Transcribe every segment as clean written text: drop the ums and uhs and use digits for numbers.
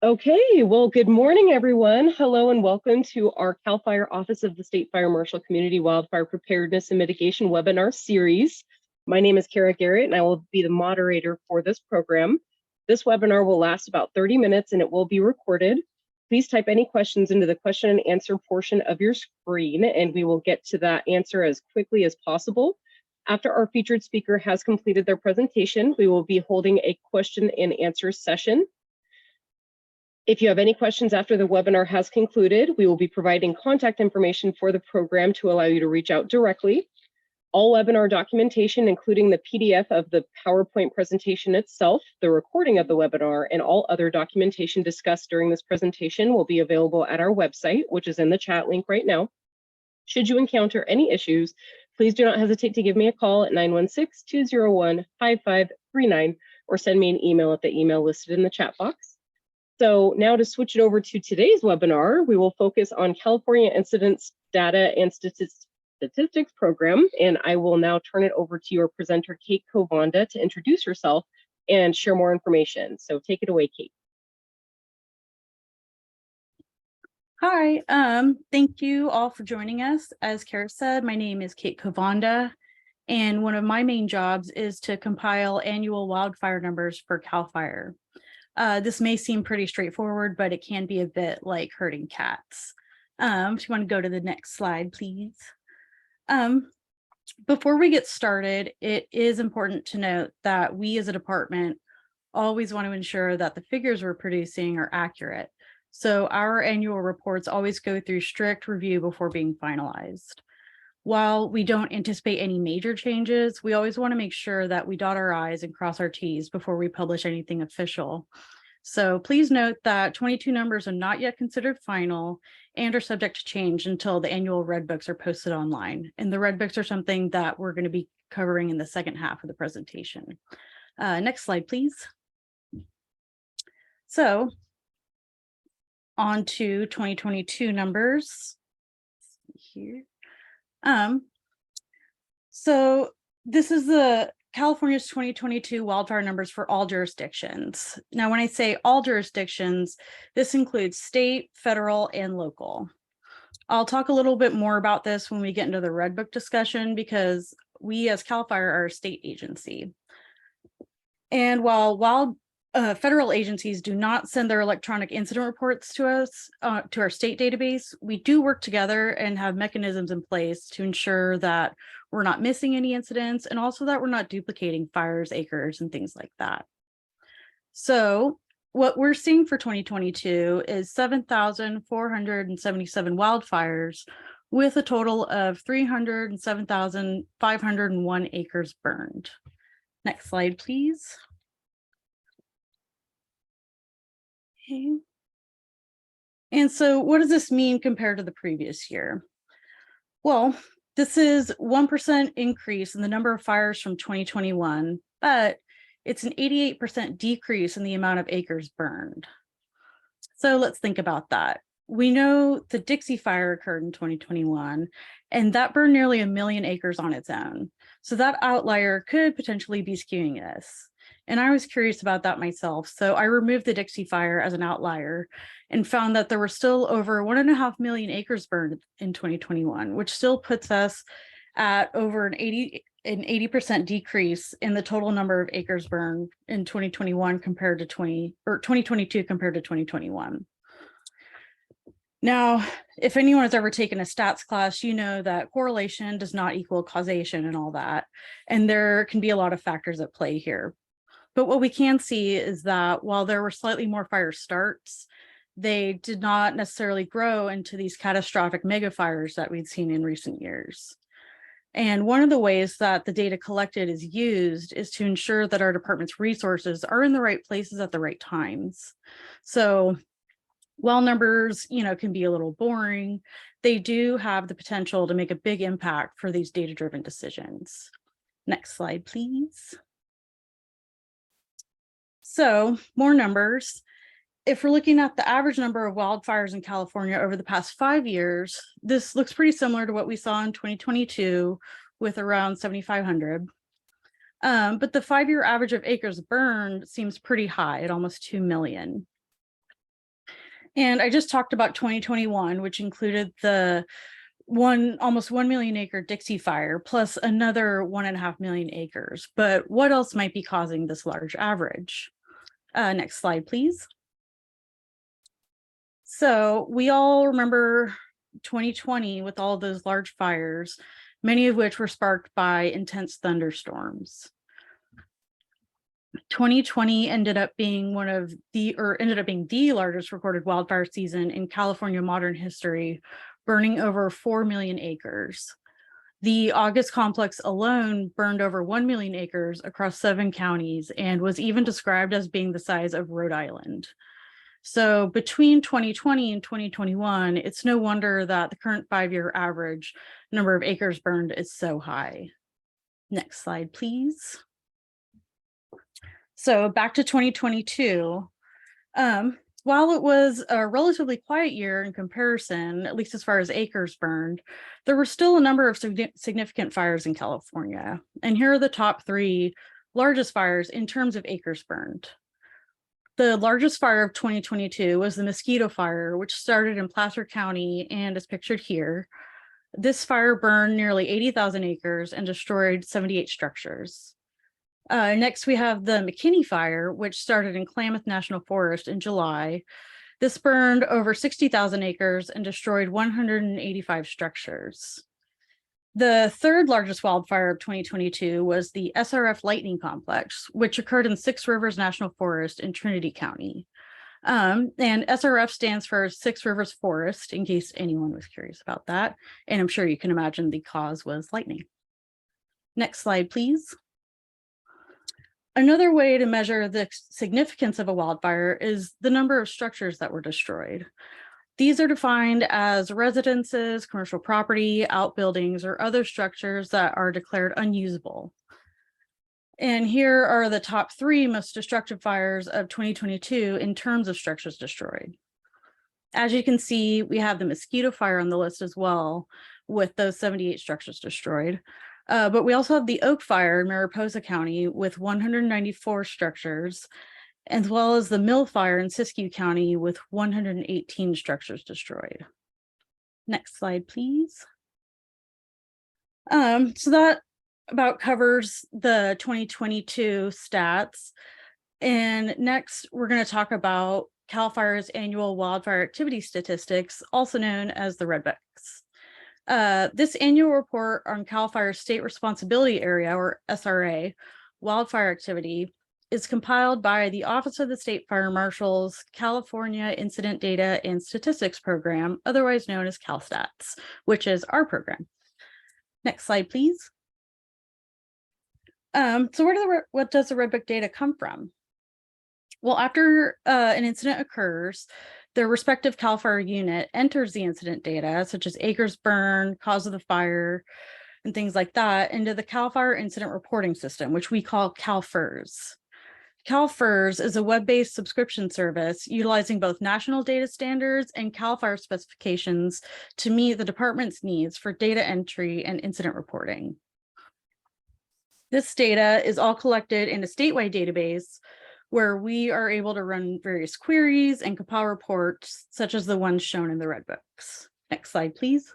Okay, well, good morning, everyone. Hello and welcome to our CAL FIRE Office of the State Fire Marshal Community Wildfire Preparedness and Mitigation webinar series. My name is Kara Garrett, and I will be the moderator for this program. This webinar will last about 30 minutes, and it will be recorded. Please type any questions into the question and answer portion of your screen, and we will get to that answer as quickly as possible. After our featured speaker has completed their presentation, we will be holding a question and answer session. If you have any questions after the webinar has concluded, we will be providing contact information for the program to allow you to reach out directly. All webinar documentation, including the PDF of the PowerPoint presentation itself, the recording of the webinar, and all other documentation discussed during this presentation will be available at our website, which is in the chat link right now. Should you encounter any issues, please do not hesitate to give me a call at 916-201-5539 or send me an email at the email listed in the chat box. So now to switch it over to today's webinar, we will focus on California Incidents Data and Statistics Program, and I will now turn it over to your presenter, Kate Kovanda, to introduce herself and share more information. So take it away, Kate. Hi, thank you all for joining us. As Kara said, my name is Kate Kovanda, and one of my main jobs is to compile annual wildfire numbers for CAL FIRE. This may seem pretty straightforward, but it can be a bit like herding cats. If you want to go to the next slide, please. Before we get started, it is important to note that we as a department always want to ensure that the figures we're producing are accurate. So our annual reports always go through strict review before being finalized. While we don't anticipate any major changes, we always want to make sure that we dot our I's and cross our T's before we publish anything official. So please note that 22 numbers are not yet considered final and are subject to change until the annual Redbooks are posted online. And the Redbooks are something that we're going to be covering in the second half of the presentation. Next slide, please. So on to 2022 numbers here. So this is the California's 2022 wildfire numbers for all jurisdictions. Now, when I say all jurisdictions, this includes state, federal, and local. I'll talk a little bit more about this when we get into the Redbook discussion because we as CAL FIRE are a state agency. And while federal agencies do not send their electronic incident reports to us, to our state database, we do work together and have mechanisms in place to ensure that we're not missing any incidents and also that we're not duplicating fires, acres, and things like that. So what we're seeing for 2022 is 7,477 wildfires with a total of 307,501 acres burned. Next slide, please. Okay. And so what does this mean compared to the previous year? Well, this is 1% increase in the number of fires from 2021, but it's an 88% decrease in the amount of acres burned. So let's think about that. We know the Dixie Fire occurred in 2021, and that burned nearly 1 million acres on its own. So that outlier could potentially be skewing this. And I was curious about that myself. So I removed the Dixie Fire as an outlier and found that there were still over 1.5 million acres burned in 2021, which still puts us at over an 80% decrease in the total number of acres burned in 2021 compared to 2022 compared to 2021. Now, if anyone has ever taken a stats class, you know that correlation does not equal causation and all that. And there can be a lot of factors at play here. But what we can see is that while there were slightly more fire starts, they did not necessarily grow into these catastrophic mega fires that we'd seen in recent years. And one of the ways that the data collected is used is to ensure that our department's resources are in the right places at the right times. So while numbers, can be a little boring, they do have the potential to make a big impact for these data-driven decisions. Next slide, please. So more numbers. If we're looking at the average number of wildfires in California over the past 5 years, this looks pretty similar to what we saw in 2022 with around 7,500. But the 5-year average of acres burned seems pretty high at almost 2 million. And I just talked about 2021, which included the almost 1 million acre Dixie Fire, plus another 1.5 million acres. But what else might be causing this large average? Next slide, please. So we all remember 2020 with all those large fires, many of which were sparked by intense thunderstorms. 2020 ended up being the largest recorded wildfire season in California modern history, burning over 4 million acres. The August complex alone burned over 1 million acres across 7 counties and was even described as being the size of Rhode Island. So between 2020 and 2021, it's no wonder that the current 5-year average number of acres burned is so high. Next slide, please. So back to 2022. While it was a relatively quiet year in comparison, at least as far as acres burned, there were still a number of significant fires in California. And here are the top 3 largest fires in terms of acres burned. The largest fire of 2022 was the Mosquito Fire, which started in Placer County and is pictured here. This fire burned nearly 80,000 acres and destroyed 78 structures. Next, we have the McKinney Fire, which started in Klamath National Forest in July. This burned over 60,000 acres and destroyed 185 structures. The third largest wildfire of 2022 was the SRF Lightning Complex, which occurred in 6 Rivers National Forest in Trinity County. And SRF stands for 6 Rivers Forest, in case anyone was curious about that. And I'm sure you can imagine the cause was lightning. Next slide, please. Another way to measure the significance of a wildfire is the number of structures that were destroyed. These are defined as residences, commercial property, outbuildings, or other structures that are declared unusable. And here are the top 3 most destructive fires of 2022 in terms of structures destroyed. As you can see, we have the Mosquito Fire on the list as well, with those 78 structures destroyed. But we also have the Oak Fire in Mariposa County with 194 structures, as well as the Mill Fire in Siskiyou County with 118 structures destroyed. Next slide, please. So that about covers the 2022 stats. And next, we're going to talk about CAL FIRE's annual wildfire activity statistics, also known as the Redbooks. This annual report on CAL FIRE's State Responsibility Area, or SRA, wildfire activity is compiled by the Office of the State Fire Marshal's California Incident Data and Statistics Program, otherwise known as CalStats, which is our program. Next slide, please. So what does the Redbook data come from? Well, after an incident occurs, the respective CAL FIRE unit enters the incident data, such as acres burned, cause of the fire, and things like that, into the CAL FIRE incident reporting system, which we call CalFIRS. CalFIRS is a web-based subscription service utilizing both national data standards and CAL FIRE specifications to meet the department's needs for data entry and incident reporting. This data is all collected in a statewide database where we are able to run various queries and compile reports, such as the ones shown in the Redbooks. Next slide, please.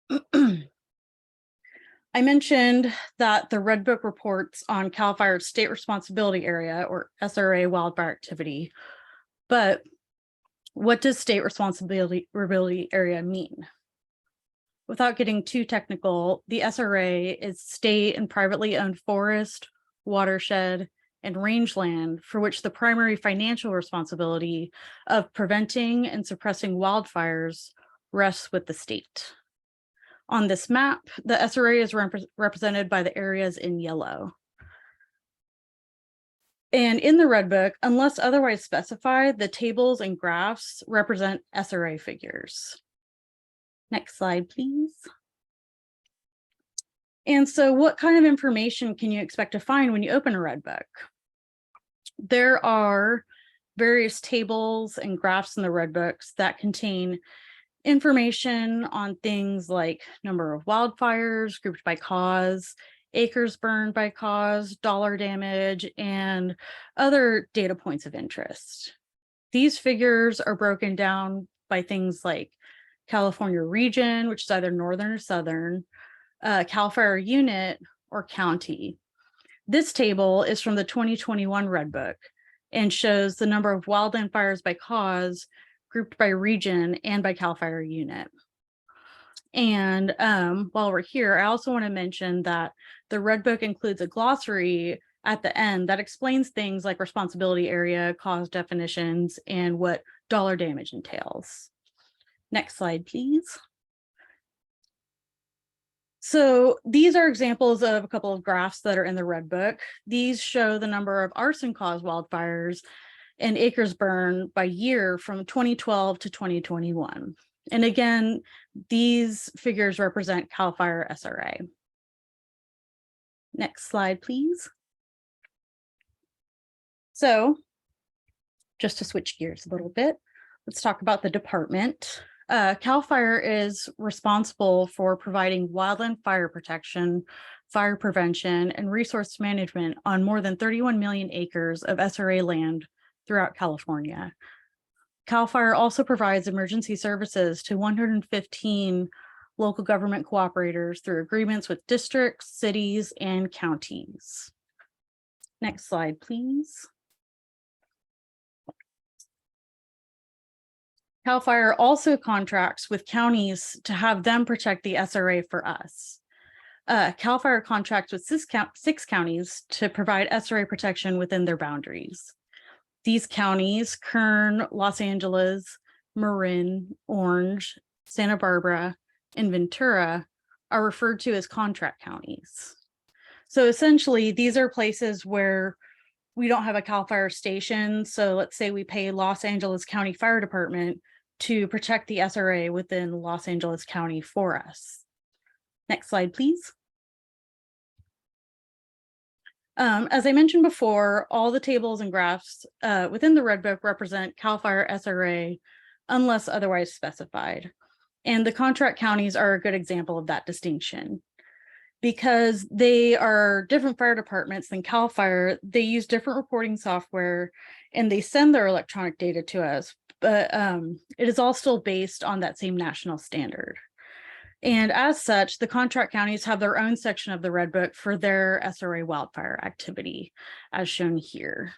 I mentioned that the Redbook reports on CAL FIRE's State Responsibility Area, or SRA, wildfire activity. But what does State Responsibility Area mean? Without getting too technical, the SRA is state and privately owned forest, watershed, and rangeland for which the primary financial responsibility of preventing and suppressing wildfires rests with the state. On this map, the SRA is represented by the areas in yellow. And in the Redbook, unless otherwise specified, the tables and graphs represent SRA figures. Next slide, please. And so what kind of information can you expect to find when you open a Redbook? There are various tables and graphs in the Redbooks that contain information on things like number of wildfires grouped by cause, acres burned by cause, dollar damage, and other data points of interest. These figures are broken down by things like California region, which is either northern or southern, CAL FIRE unit, or county. This table is from the 2021 Redbook and shows the number of wildland fires by cause, grouped by region and by CAL FIRE unit. And while we're here, I also want to mention that the Redbook includes a glossary at the end that explains things like responsibility area, cause definitions, and what dollar damage entails. Next slide, please. So these are examples of a couple of graphs that are in the Redbook. These show the number of arson-caused wildfires and acres burned by year from 2012 to 2021. And again, these figures represent CAL FIRE SRA. Next slide, please. So just to switch gears a little bit, let's talk about the department. CAL FIRE is responsible for providing wildland fire protection, fire prevention, and resource management on more than 31 million acres of SRA land throughout California. CAL FIRE also provides emergency services to 115 local government cooperators through agreements with districts, cities, and counties. Next slide, please. CAL FIRE also contracts with counties to have them protect the SRA for us. CAL FIRE contracts with 6 counties to provide SRA protection within their boundaries. These counties, Kern, Los Angeles, Marin, Orange, Santa Barbara, and Ventura, are referred to as contract counties. So essentially, these are places where we don't have a CAL FIRE station. So let's say we pay Los Angeles County Fire Department to protect the SRA within Los Angeles County for us. Next slide, please. As I mentioned before, all the tables and graphs within the Redbook represent CAL FIRE SRA unless otherwise specified. And the contract counties are a good example of that distinction. Because they are different fire departments than CAL FIRE, they use different reporting software and they send their electronic data to us, but it is all still based on that same national standard. And as such, the contract counties have their own section of the Redbook for their SRA wildfire activity, as shown here.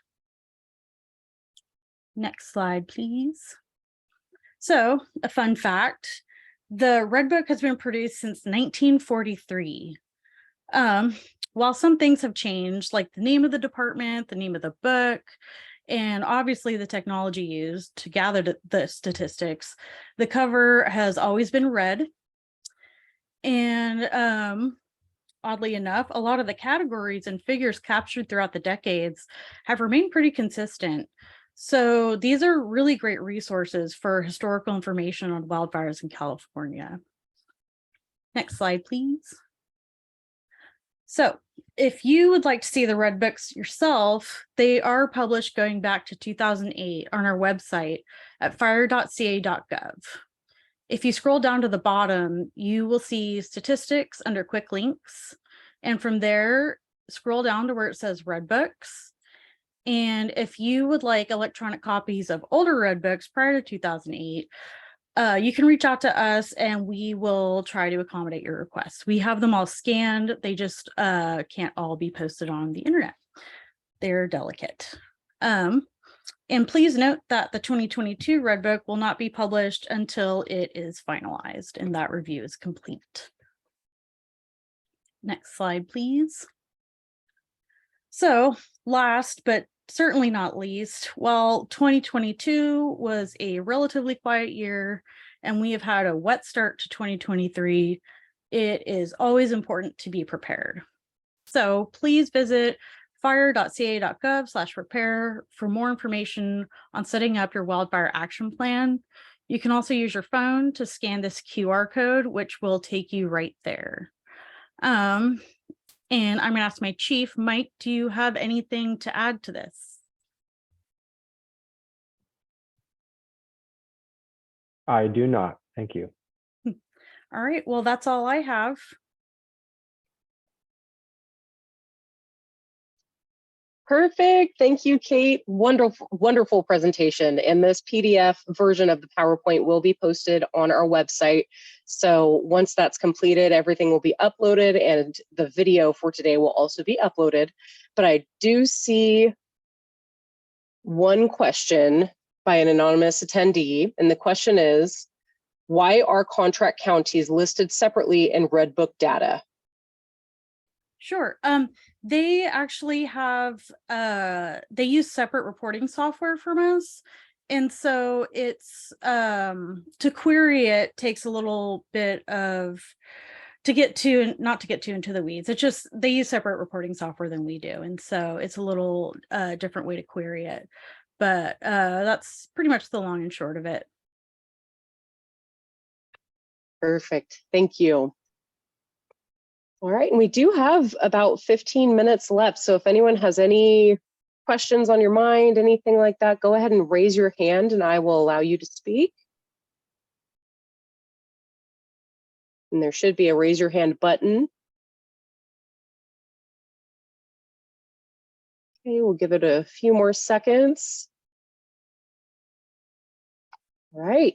Next slide, please. So, a fun fact, the Redbook has been produced since 1943. While some things have changed, like the name of the department, the name of the book, and obviously the technology used to gather the statistics, the cover has always been red. And oddly enough, a lot of the categories and figures captured throughout the decades have remained pretty consistent. So these are really great resources for historical information on wildfires in California. Next slide, please. So if you would like to see the Redbooks yourself, they are published going back to 2008 on our website at fire.ca.gov. If you scroll down to the bottom, you will see statistics under quick links. And from there, scroll down to where it says Redbooks. And if you would like electronic copies of older Redbooks prior to 2008, you can reach out to us and we will try to accommodate your requests. We have them all scanned. They just can't all be posted on the internet. They're delicate. And please note that the 2022 Redbook will not be published until it is finalized and that review is complete. Next slide, please. So last, but certainly not least, while 2022 was a relatively quiet year and we have had a wet start to 2023, it is always important to be prepared. So please visit fire.ca.gov/prepare for more information on setting up your wildfire action plan. You can also use your phone to scan this QR code, which will take you right there. And I'm going to ask my chief, Mike, do you have anything to add to this? I do not. Thank you. All right. Well, that's all I have. Perfect. Thank you, Kate. Wonderful, wonderful presentation. And this PDF version of the PowerPoint will be posted on our website. So once that's completed, everything will be uploaded and the video for today will also be uploaded. But I do see one question by an anonymous attendee. And the question is, why are contract counties listed separately in Redbook data? Sure. They actually have, they use separate reporting software from us. And so it's, to query it takes a little bit of, not to get too into the weeds. It's just, they use separate reporting software than we do. And so it's a little different way to query it. But that's pretty much the long and short of it. Perfect. Thank you. All right, and we do have about 15 minutes left. So if anyone has any questions on your mind, anything like that, go ahead and raise your hand and I will allow you to speak. And there should be a raise your hand button. Okay, we'll give it a few more seconds. All right.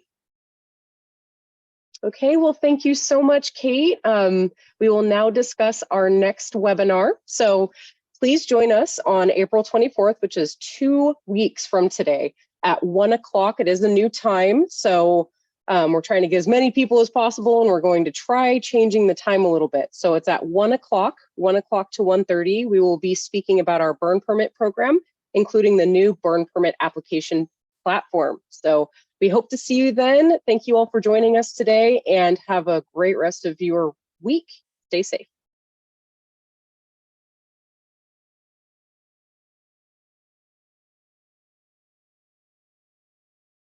Okay, well, thank you so much, Kate. We will now discuss our next webinar. So please join us on April 24th, which is 2 weeks from today at 1 o'clock. It is a new time. So we're trying to get as many people as possible, and we're going to try changing the time a little bit. So it's at 1 o'clock, 1 o'clock to 1:30. We will be speaking about our burn permit program, including the new burn permit application platform. So we hope to see you then. Thank you all for joining us today and have a great rest of your week. Stay safe.